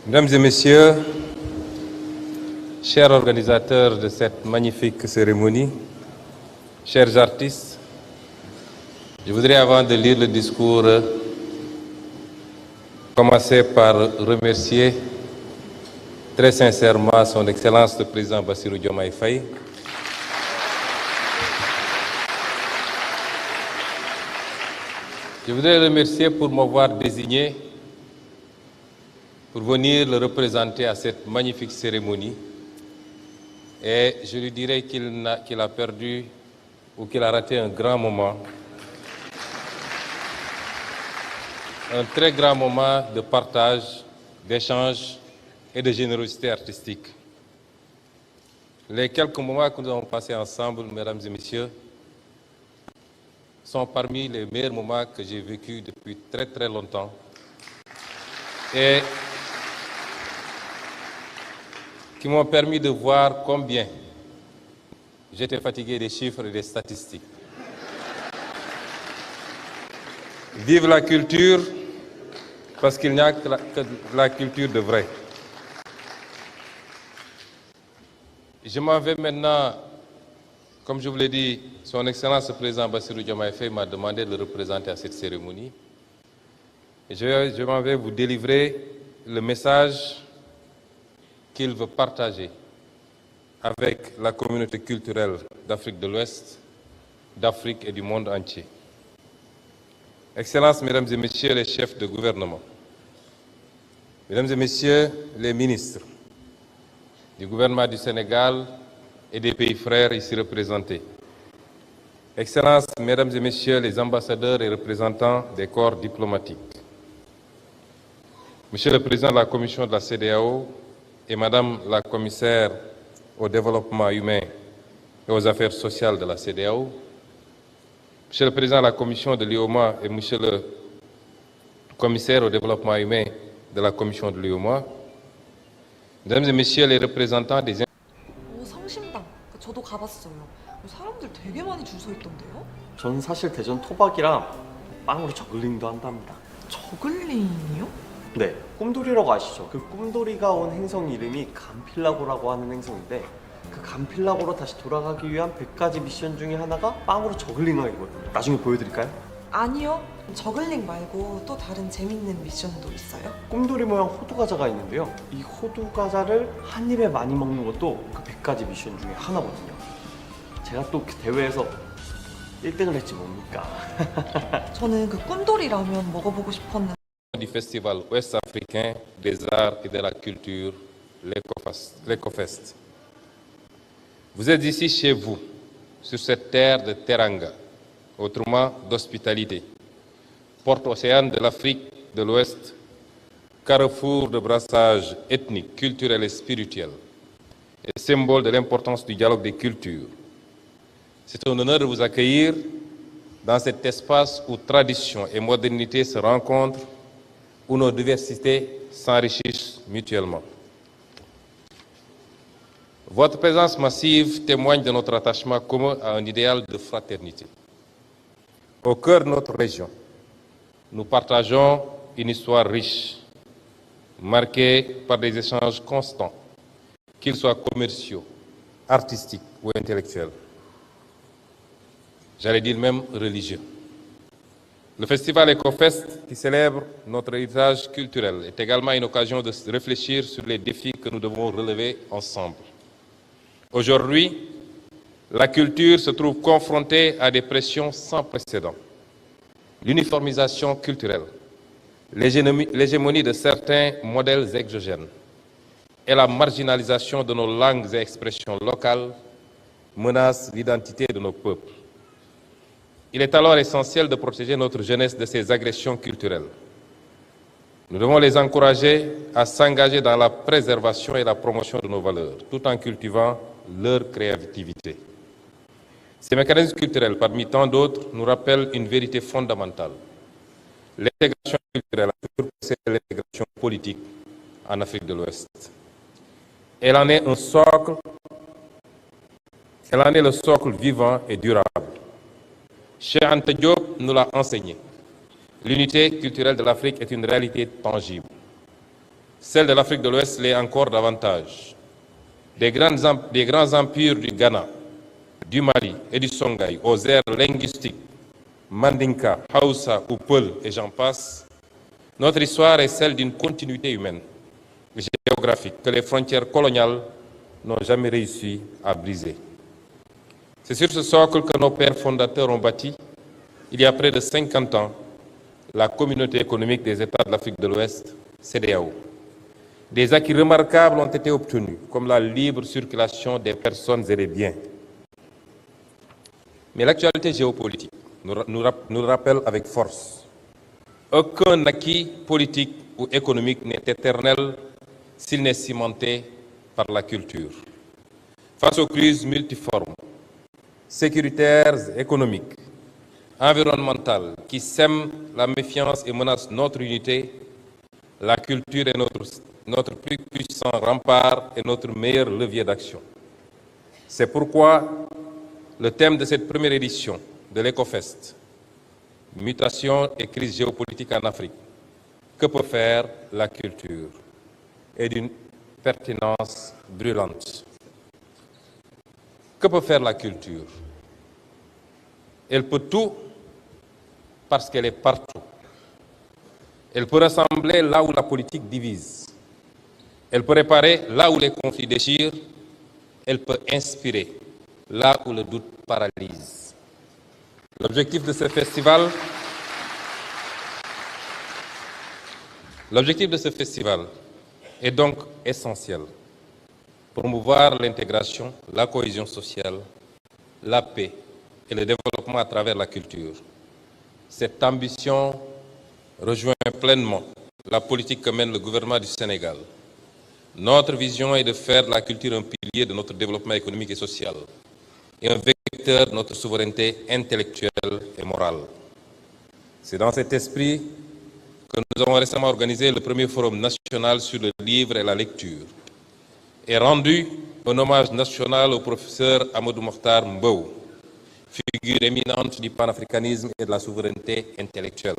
Mesdames et messieurs, chers organisateurs de cette magnifique cérémonie, chers artistes, je voudrais, avant de lire le discours, commencer par remercier très sincèrement son Excellence le Président Bassirou Diomaye Faye Je voudrais le remercier pour m'avoir désigné pour venir le représenter à cette magnifique cérémonie. Et je lui dirais qu'il a perdu ou qu'il a raté un grand moment, un très grand moment de partage, d'échange et de générosité artistique. Les quelques moments que nous avons passés ensemble, mesdames et messieurs, sont parmi les meilleurs moments que j'ai vécus depuis très très longtemps. Et qui m'ont permis de voir combien j'étais fatigué des chiffres et des statistiques. Vive la culture, parce qu'il n'y a que la culture de vrai. Je m'en vais maintenant, comme je vous l'ai dit, son Excellence le Président Bassirou Diomaye Faye m'a demandé de le représenter à cette cérémonie. Et je m'en vais vous délivrer le message qu'il veut partager avec la communauté culturelle d'Afrique de l'Ouest, d'Afrique et du monde entier. Excellences, Mesdames et Messieurs les chefs de gouvernement, Mesdames et Messieurs les ministres du gouvernement du Sénégal et des pays frères ici représentés, Excellences, Mesdames et Messieurs les ambassadeurs et représentants des corps diplomatiques, Monsieur le Président de la Commission de la CEDEAO, et Madame la commissaire au développement humain et aux affaires sociales de la CEDEAO, Monsieur le Président de la Commission de l'UOMOA et Monsieur le commissaire au développement humain de la Commission de l'UOMOA, Mesdames et Messieurs les représentants des... 성심당, 저도 가봤어요. 사람들 되게 많이 줄 서 있던데요? 저는 사실 대전 토박이랑 빵으로 저글링도 한답니다. 저글링이요? 네, 꿈돌이라고 아시죠? 그 꿈돌이가 온 행성 이름이 감필라고라고 하는 행성인데 그 감필라고로 다시 돌아가기 위한 100가지 미션 중에 하나가 빵으로 저글링하기거든요. 나중에 보여드릴까요? 아니요. 저글링 말고 또 다른 재밌는 미션도 있어요? 꿈돌이 모양 호두과자가 있는데요. 이 호두과자를 한 입에 많이 먹는 것도 그 100가지 미션 중에 하나거든요. 제가 또 그 대회에서 1등을 했지 뭡니까? 저는 그 꿈돌이 라면 먹어보고 싶었는데 du Festival ouest-africain des arts et de la culture, l'ECOFEST. Vous êtes ici chez vous, sur cette terre de Teranga, autrement d'hospitalité, porte océane de l'Afrique de l'Ouest, carrefour de brassage ethnique, culturel et spirituel, et symbole de l'importance du dialogue des cultures. C'est un honneur de vous accueillir dans cet espace où tradition et modernité se rencontrent, où nos diversités s'enrichissent mutuellement. Votre présence massive témoigne de notre attachement commun à un idéal de fraternité. Au cœur de notre région, nous partageons une histoire riche, marquée par des échanges constants, qu'ils soient commerciaux, artistiques ou intellectuels. J'allais dire même religieux. Le festival EcoFest, qui célèbre notre héritage culturel, est également une occasion de réfléchir sur les défis que nous devons relever ensemble. Aujourd'hui, la culture se trouve confrontée à des pressions sans précédent. L'uniformisation culturelle, l'hégémonie de certains modèles exogènes et la marginalisation de nos langues et expressions locales menacent l'identité de nos peuples. Il est alors essentiel de protéger notre jeunesse de ces agressions culturelles. Nous devons les encourager à s'engager dans la préservation et la promotion de nos valeurs, tout en cultivant leur créativité. Ces mécanismes culturels, parmi tant d'autres, nous rappellent une vérité fondamentale. L'intégration culturelle a toujours précédé l'intégration politique en Afrique de l'Ouest. Elle en est le socle vivant et durable. Cheikh Anta Diop nous l'a enseigné. L'unité culturelle de l'Afrique est une réalité tangible. Celle de l'Afrique de l'Ouest l'est encore davantage. Des grands empires du Ghana, du Mali et du Songhai aux aires linguistiques, Mandinka, Hausa ou Peul et j'en passe, notre histoire est celle d'une continuité humaine et géographique que les frontières coloniales n'ont jamais réussi à briser. C'est sur ce socle que nos pères fondateurs ont bâti, il y a près de 50 ans, la Communauté économique des États de l'Afrique de l'Ouest, CEDEAO. Des acquis remarquables ont été obtenus, comme la libre circulation des personnes et des biens. Mais l'actualité géopolitique nous rappelle avec force: aucun acquis politique ou économique n'est éternel s'il n'est cimenté par la culture. Face aux crises multiformes, sécuritaires, économiques, environnementales, qui sèment la méfiance et menacent notre unité, la culture est notre plus puissant rempart et notre meilleur levier d'action. C'est pourquoi le thème de cette première édition de l'EcoFest, Mutation et crise géopolitique en Afrique, que peut faire la culture, est d'une pertinence brûlante. Que peut faire la culture? Elle peut tout parce qu'elle est partout. Elle peut rassembler là où la politique divise. Elle peut réparer là où les conflits déchirent. Elle peut inspirer là où le doute paralyse. L'objectif de ce festival est donc essentiel: promouvoir l'intégration, la cohésion sociale, la paix et le développement à travers la culture. Cette ambition rejoint pleinement la politique que mène le gouvernement du Sénégal. Notre vision est de faire de la culture un pilier de notre développement économique et social et un vecteur de notre souveraineté intellectuelle et morale. C'est dans cet esprit que nous avons récemment organisé le premier forum national sur le livre et la lecture et rendu un hommage national au professeur Amadou Mokhtar Mbow, figure éminente du panafricanisme et de la souveraineté intellectuelle.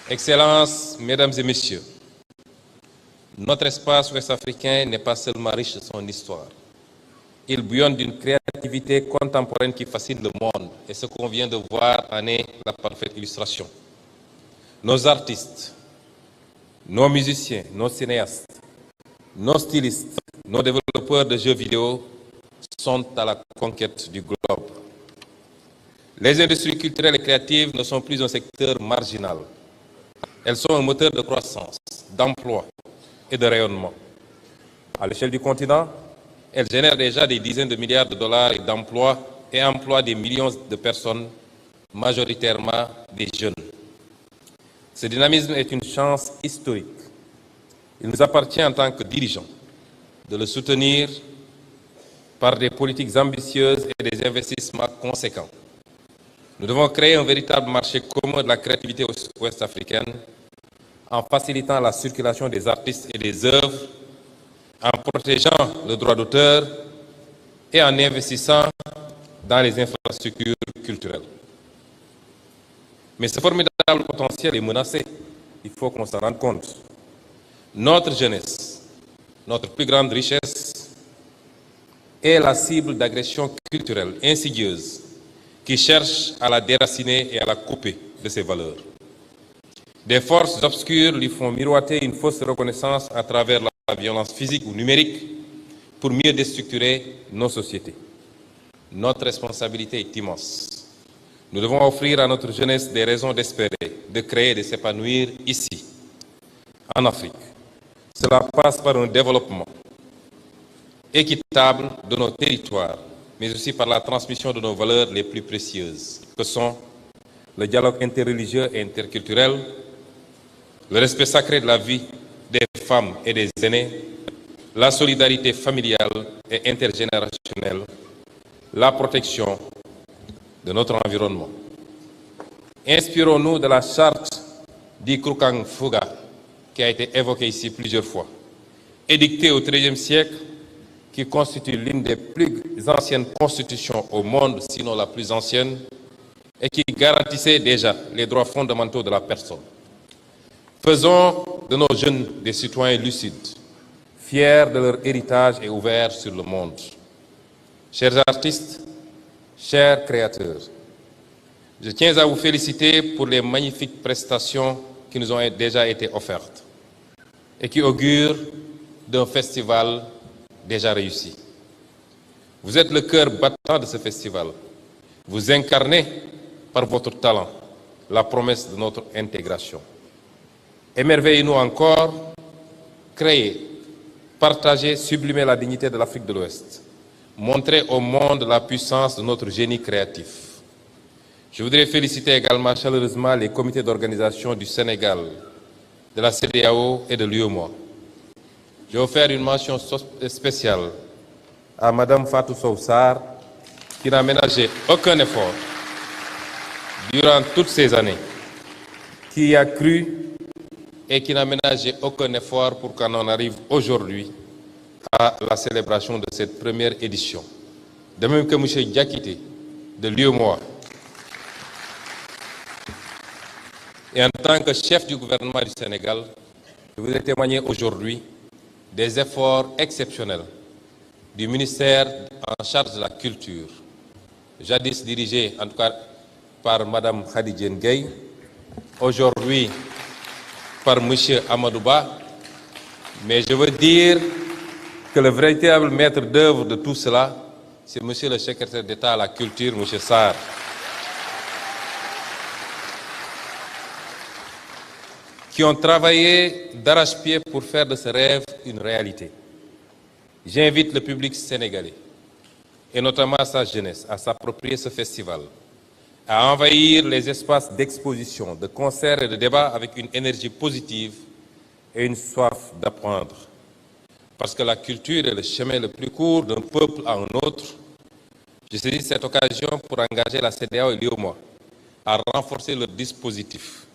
Excellences, Mesdames et Messieurs, notre espace ouest-africain n'est pas seulement riche de son histoire. Il bouillonne d'une créativité contemporaine qui fascine le monde, et ce qu'on vient de voir en est la parfaite illustration. Nos artistes, nos musiciens, nos cinéastes, nos stylistes, nos développeurs de jeux vidéo sont à la conquête du globe. Les industries culturelles et créatives ne sont plus un secteur marginal. Elles sont un moteur de croissance, d'emploi et de rayonnement. À l'échelle du continent, elles génèrent déjà des dizaines de milliards de dollars d'emplois et emploient des millions de personnes, majoritairement des jeunes. Ce dynamisme est une chance historique. Il nous appartient en tant que dirigeants de le soutenir par des politiques ambitieuses et des investissements conséquents. Nous devons créer un véritable marché commun de la créativité ouest-africaine en facilitant la circulation des artistes et des œuvres, en protégeant le droit d'auteur et en investissant dans les infrastructures culturelles. Mais ce formidable potentiel est menacé. Il faut qu'on s'en rende compte. Notre jeunesse, notre plus grande richesse, est la cible d'agressions culturelles insidieuses qui cherchent à la déraciner et à la couper de ses valeurs. Des forces obscures lui font miroiter une fausse reconnaissance à travers la violence physique ou numérique pour mieux déstructurer nos sociétés. Notre responsabilité est immense. Nous devons offrir à notre jeunesse des raisons d'espérer, de créer et de s'épanouir ici, en Afrique. Cela passe par un développement équitable de nos territoires, mais aussi par la transmission de nos valeurs les plus précieuses, que sont le dialogue interreligieux et interculturel, le respect sacré de la vie des femmes et des aînés, la solidarité familiale et intergénérationnelle, la protection de notre environnement. Inspirons-nous de la charte d'Ikrukang Fuga, qui a été évoquée ici plusieurs fois, édictée au XIIIe siècle, qui constitue l'une des plus anciennes constitutions au monde, sinon la plus ancienne, et qui garantissait déjà les droits fondamentaux de la personne. Faisons de nos jeunes des citoyens lucides, fiers de leur héritage et ouverts sur le monde. Chers artistes, chers créateurs, je tiens à vous féliciter pour les magnifiques prestations qui nous ont déjà été offertes et qui augurent d'un festival déjà réussi. Vous êtes le cœur battant de ce festival. Vous incarnez par votre talent la promesse de notre intégration. Émerveillez-nous encore, créez, partagez, sublimez la dignité de l'Afrique de l'Ouest. Montrez au monde la puissance de notre génie créatif. Je voudrais féliciter également chaleureusement les comités d'organisation du Sénégal, de la CEDEAO et de l'UEMOA. Je vais faire une mention spéciale à Madame Fatou Sow Sarr, qui n'a ménagé aucun effort durant toutes ces années, qui y a cru et qui n'a ménagé aucun effort pour qu'on en arrive aujourd'hui à la célébration de cette première édition. De même que M. Diakité de l'UEMOA. Et en tant que chef du gouvernement du Sénégal, je voudrais témoigner aujourd'hui des efforts exceptionnels du ministère en charge de la culture, jadis dirigé en tout cas par Mme Khadidjen Gaye, aujourd'hui par M. Amadouba, mais je veux dire que le véritable maître d'œuvre de tout cela, c'est M. le secrétaire d'État à la culture, M. Sarr. Qui ont travaillé d'arrache-pied pour faire de ce rêve une réalité. J'invite le public sénégalais, et notamment sa jeunesse, à s'approprier ce festival, à envahir les espaces d'exposition, de concerts et de débats avec une énergie positive et une soif d'apprendre. Parce que la culture est le chemin le plus court d'un peuple à un autre. Je saisis cette occasion pour engager la CEDEAO et l'UEMOA à renforcer leur dispositif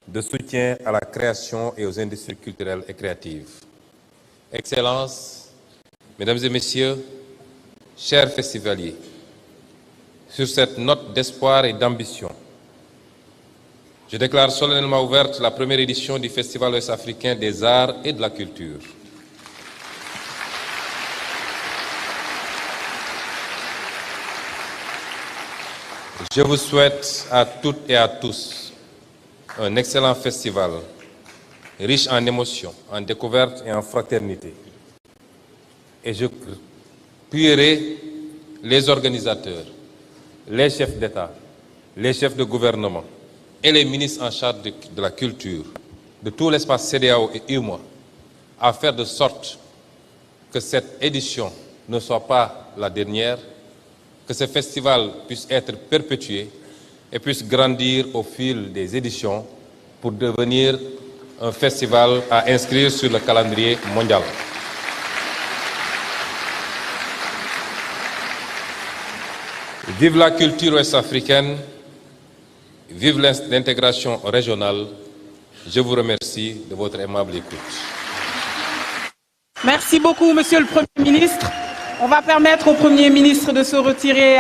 de soutien à la création et aux industries culturelles et créatives. Excellences, Mesdames et Messieurs, chers festivaliers, sur cette note d'espoir et d'ambition, je déclare solennellement ouverte la première édition du Festival ouest-africain des arts et de la culture. Je vous souhaite à toutes et à tous un excellent festival, riche en émotions, en découvertes et en fraternité. Et je prierai les organisateurs, les chefs d'État, les chefs de gouvernement et les ministres en charge de la culture, de tout l'espace CEDEAO et UEMOA, à faire de sorte que cette édition ne soit pas la dernière, que ce festival puisse être perpétué et puisse grandir au fil des éditions pour devenir un festival à inscrire sur le calendrier mondial. Vive la culture ouest-africaine, vive l'intégration régionale. Je vous remercie de votre aimable écoute. Merci beaucoup, Monsieur le Premier ministre. On va permettre au Premier ministre de se retirer à